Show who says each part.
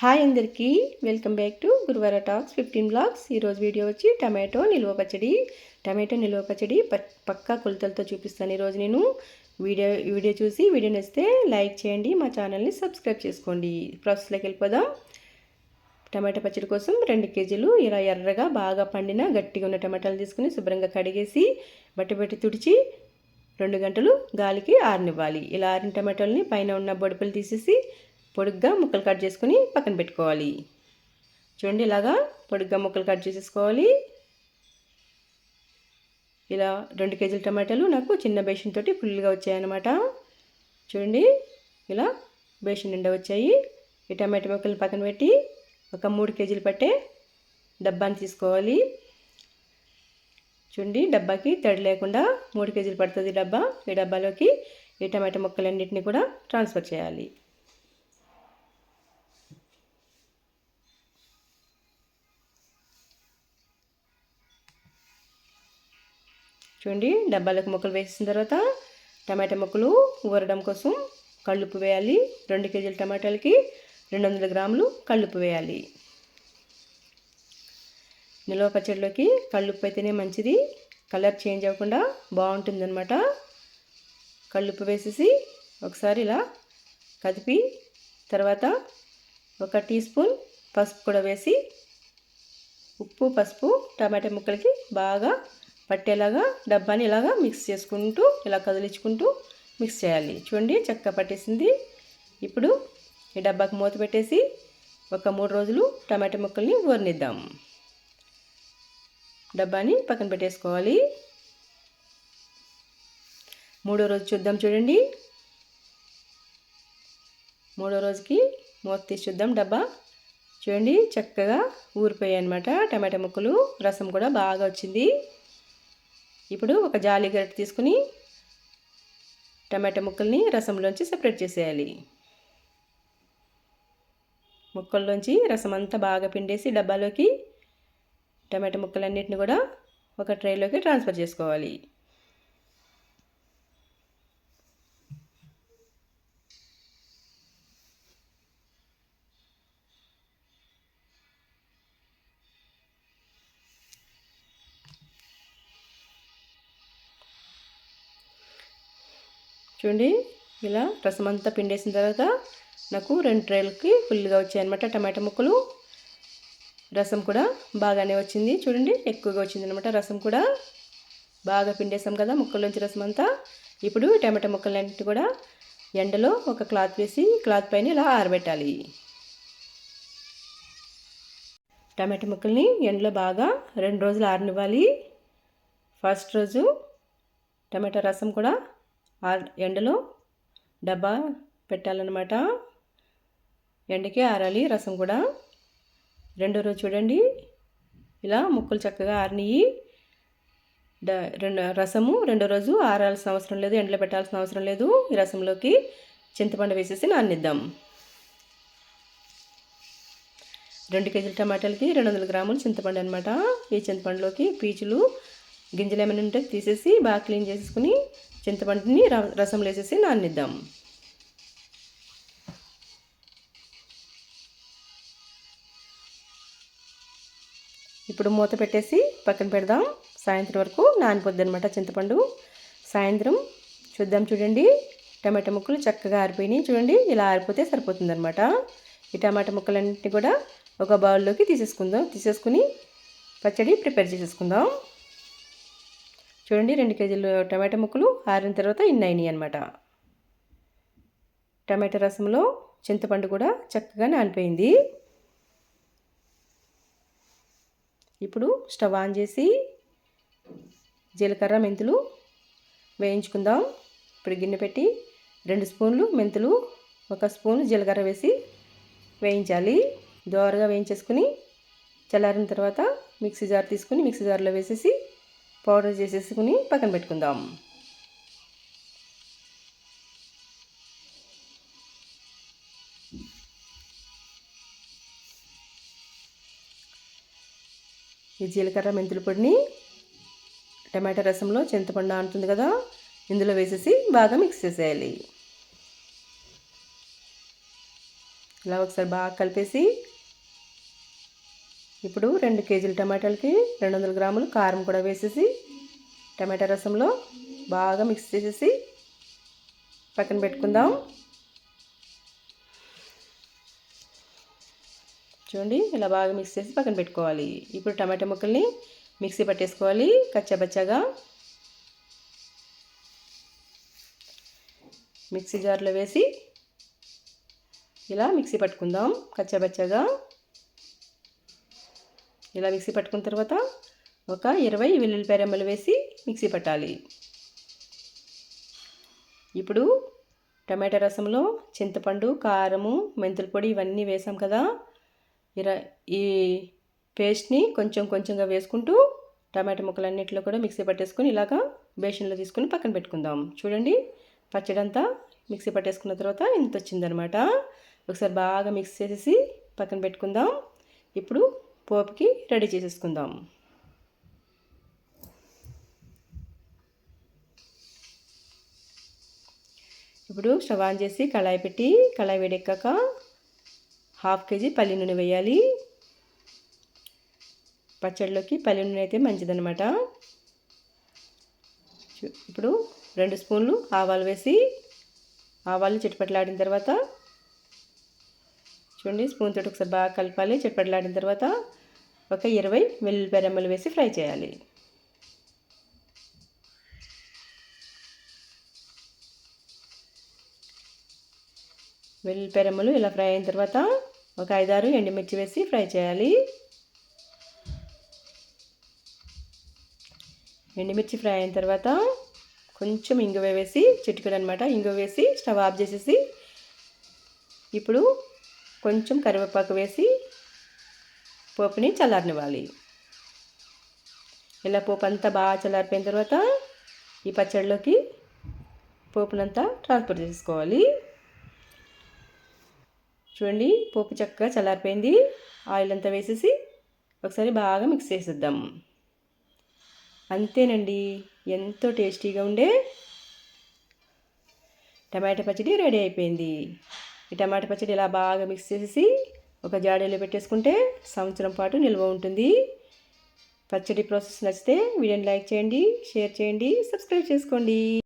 Speaker 1: Hi అందరికీ, welcome back to గురువార talks 15 blogs. ఈరోజు వీడియో వచ్చి టమాటో నిల్వ పచ్చడి పక్కా కొలతలతో చూపిస్తాను. ఈరోజు నేను వీడియో చూసి వీడియో నచ్చితే లైక్ చేయండి, మా ఛానల్ని సబ్స్క్రైబ్ చేసుకోండి. ప్రాసెస్లోకి వెళ్ళిపోదాం. టమాటో పచ్చడి కోసం 2 కేజీలు ఇలా ఎర్రగా బాగా పండిన గట్టిగా ఉన్న టమాటాలు తీసుకుని శుభ్రంగా కడిగేసి బట్టి తుడిచి 2 గంటలు గాలికి ఆరనివ్వాలి. ఇలా ఆరిన టమాటాలని పైన ఉన్న బొడుపులు తీసేసి పొడుగ్గా ముక్కలు కట్ చేసుకుని పక్కన పెట్టుకోవాలి. చూడండి, ఇలాగా పొడుగ్గా ముక్కలు కట్ చేసేసుకోవాలి. ఇలా 2 కేజీల టమాటాలు నాకు చిన్న బేషన్ తోటి ఫుల్గా వచ్చాయన్నమాట. చూడండి, ఇలా బేషన్ నిండా వచ్చాయి. ఈ టమాటా ముక్కలు పక్కన పెట్టి ఒక 3 కేజీలు పట్టే డబ్బాని తీసుకోవాలి. చూడండి, డబ్బాకి తడి లేకుండా 3 కేజీలు పడుతుంది డబ్బా. ఈ డబ్బాలోకి ఈ టమాటా ముక్కలన్నింటినీ కూడా ట్రాన్స్ఫర్ చేయాలి. చూడండి, డబ్బాలకు ముక్కలు వేసిన తర్వాత టమాటా ముక్కలు ఊరడం కోసం కళ్ళుప్పు వేయాలి. 2 కేజీల టమాటాలకి 200 గ్రాములు కళ్ళుప్పు వేయాలి. నిల్వ పచ్చడిలోకి కళ్ళుప్పు అయితేనే మంచిది, కలర్ చేంజ్ అవ్వకుండా బాగుంటుందన్నమాట. కళ్ళుప్పు వేసేసి ఒకసారి ఇలా కదిపి తర్వాత 1 టీ స్పూన్ పసుపు కూడా వేసి ఉప్పు పసుపు టమాటా ముక్కలకి బాగా పట్టేలాగా డబ్బాని ఇలాగా మిక్స్ చేసుకుంటూ ఇలా కదిలించుకుంటూ మిక్స్ చేయాలి. చూడండి, చక్కగా పట్టేసింది. ఇప్పుడు ఈ డబ్బాకి మూత పెట్టేసి ఒక 3 రోజులు టమాటా ముక్కల్ని ఊరనిద్దాం. డబ్బాని పక్కన పెట్టేసుకోవాలి. 3వ రోజు చూద్దాం. చూడండి, 3వ రోజుకి మూత తీసి చూద్దాం. డబ్బా చూడండి, చక్కగా ఊరిపోయాయి అన్నమాట టమాటా ముక్కలు. రసం కూడా బాగా వచ్చింది. ఇప్పుడు ఒక జాలి గరిటె తీసుకుని టమాటా ముక్కల్ని రసంలోంచి సెపరేట్ చేసేయాలి. ముక్కల్లోంచి రసం అంతా బాగా పిండేసి డబ్బాలోకి టమాటా ముక్కలన్నిటిని కూడా ఒక ట్రేలోకి ట్రాన్స్ఫర్ చేసుకోవాలి. చూడండి, ఇలా రసం అంతా పిండేసిన తర్వాత నాకు 2 ట్రేలకి ఫుల్గా వచ్చాయన్నమాట టమాటా ముక్కలు. రసం కూడా బాగానే వచ్చింది. చూడండి, ఎక్కువగా వచ్చిందనమాట. రసం కూడా బాగా పిండేసాం కదా ముక్కల్లోంచి రసం అంతా. ఇప్పుడు టమాటా ముక్కలన్నింటినీ కూడా ఎండలో ఒక క్లాత్ వేసి క్లాత్ పైన ఇలా ఆరబెట్టాలి. టమాటా ముక్కల్ని ఎండలో బాగా 2 రోజులు ఆరనివ్వాలి. ఫస్ట్ రోజు టమాటా రసం కూడా ఎండలో డబ్బా పెట్టాలన్నమాట. ఎండకి ఆరాలి రసం కూడా. 2వ రోజు చూడండి, ఇలా ముక్కలు చక్కగా ఆరినాయి. రసము 2వ రోజు ఆరాల్సిన అవసరం లేదు, ఎండలో పెట్టాల్సిన అవసరం లేదు. ఈ రసంలోకి చింతపండు వేసేసి నాననిద్దాం. 2 కేజీల టమాటాలకి 200 గ్రాములు చింతపండు అనమాట. ఈ చింతపండులోకి పీచులు గింజలు ఏమైనా ఉంటే తీసేసి బాగా క్లీన్ చేసుకుని చింతపండుని రసంలో వేసేసి నాననిద్దాం. ఇప్పుడు మూత పెట్టేసి పక్కన పెడదాం. సాయంత్రం వరకు నానిపోద్ది అనమాట చింతపండు. సాయంత్రం చూద్దాం. చూడండి, టమాటా ముక్కలు చక్కగా ఆరిపోయినాయి. చూడండి, ఇలా ఆరిపోతే సరిపోతుంది అనమాట. ఈ టమాటా ముక్కలన్నింటినీ కూడా ఒక బౌల్లోకి తీసేసుకుని పచ్చడి ప్రిపేర్ చేసేసుకుందాం. చూడండి, 2 కేజీలు టమాటా ముక్కలు ఆరిన తర్వాత ఇన్ని అయినాయి అనమాట. టమాటా రసంలో చింతపండు కూడా చక్కగా నానిపోయింది. ఇప్పుడు స్టవ్ ఆన్ చేసి జీలకర్ర మెంతులు వేయించుకుందాం. ఇప్పుడు గిన్నె పెట్టి 2 స్పూన్లు మెంతులు 1 స్పూన్ జీలకర్ర వేసి వేయించాలి. దోరగా వేయించేసుకుని చల్లారిన తర్వాత మిక్సీ జార్ తీసుకుని మిక్సీ జార్లో వేసేసి పౌడర్ చేసేసుకుని పక్కన పెట్టుకుందాం. ఈ జీలకర్ర మెంతుల పొడిని టమాటా రసంలో చింతపండు నానుతుంది కదా, ఇందులో వేసేసి బాగా మిక్స్ చేసేయాలి. ఇలా ఒకసారి బాగా కలిపేసి ఇప్పుడు 2 కేజీల టమాటాలకి 200 గ్రాములు కారం కూడా వేసేసి టమాటా రసంలో బాగా మిక్స్ చేసేసి పక్కన పెట్టుకుందాం. చూడండి ఇలా బాగా మిక్స్ చేసి పక్కన పెట్టుకోవాలి. ఇప్పుడు టమాటా ముక్కల్ని మిక్సీ పట్టేసుకోవాలి కచ్చాబచ్చాగా. మిక్సీ జార్లో వేసి ఇలా మిక్సీ పట్టుకుందాం కచ్చాబచ్చాగా. ఇలా మిక్సీ పట్టుకున్న తర్వాత ఒక 20 వెల్లుల్లిపాయ రెమ్మలు వేసి మిక్సీ పట్టాలి. ఇప్పుడు టమాటా రసంలో చింతపండు, కారము, మెంతుల పొడి ఇవన్నీ వేసాం కదా. ఈ పేస్ట్ని కొంచెం కొంచెంగా వేసుకుంటూ టమాటా ముక్కలన్నింటిలో కూడా మిక్సీ పట్టేసుకొని ఇలాగా బేషన్లో తీసుకొని పక్కన పెట్టుకుందాం. చూడండి పచ్చడి అంతా మిక్సీ పట్టేసుకున్న తర్వాత ఇంత వచ్చిందనమాట. ఒకసారి బాగా మిక్స్ చేసేసి పక్కన పెట్టుకుందాం. ఇప్పుడు పోపుకి రెడీ చేసేసుకుందాం. ఇప్పుడు స్టవ్ ఆన్ చేసి కళాయి పెట్టి కళాయి వేడెక్కాక 1/2 కేజీ పల్లి నూనె వేయాలి. పచ్చడిలోకి పల్లి నూనె అయితే మంచిదన్నమాట. ఇప్పుడు 2 స్పూన్లు ఆవాలు వేసి ఆవాలు చిటపటలాడిన తర్వాత చూడండి స్పూన్ తోటి ఒకసారి బాగా కలపాలి. చిటపటలాడిన తర్వాత ఒక 20 వెల్లుల్లిపాయ రెమ్మలు వేసి ఫ్రై చేయాలి. వెల్లుల్లిపాయ రెమ్మలు ఇలా ఫ్రై అయిన తర్వాత ఒక 5-6 ఎండుమిర్చి వేసి ఫ్రై చేయాలి. ఎండుమిర్చి ఫ్రై అయిన తర్వాత కొంచెం ఇంగువ వేసి చిటికెడు అనమాట ఇంగువ వేసి స్టవ్ ఆఫ్ చేసేసి ఇప్పుడు కొంచెం కరివేపాకు వేసి పోపుని చల్లారనివ్వాలి. ఇలా పోపు అంతా బాగా చల్లారిపోయిన తర్వాత ఈ పచ్చడిలోకి పోపునంతా ట్రాన్స్ఫర్ చేసుకోవాలి. చూడండి పోపు చక్కగా చల్లారిపోయింది. ఆయిల్ అంతా వేసేసి ఒకసారి బాగా మిక్స్ చేసేద్దాం. అంతేనండి, ఎంతో టేస్టీగా ఉండే టమాటా పచ్చడి రెడీ అయిపోయింది. ఈ టమాటా పచ్చడి ఇలా బాగా మిక్స్ చేసేసి ఒక జాడీలో పెట్టేసుకుంటే సంవత్సరం పాటు నిల్వ ఉంటుంది. పచ్చడి ప్రాసెస్ నచ్చితే వీడియోని లైక్ చేయండి, షేర్ చేయండి, సబ్స్క్రైబ్ చేసుకోండి.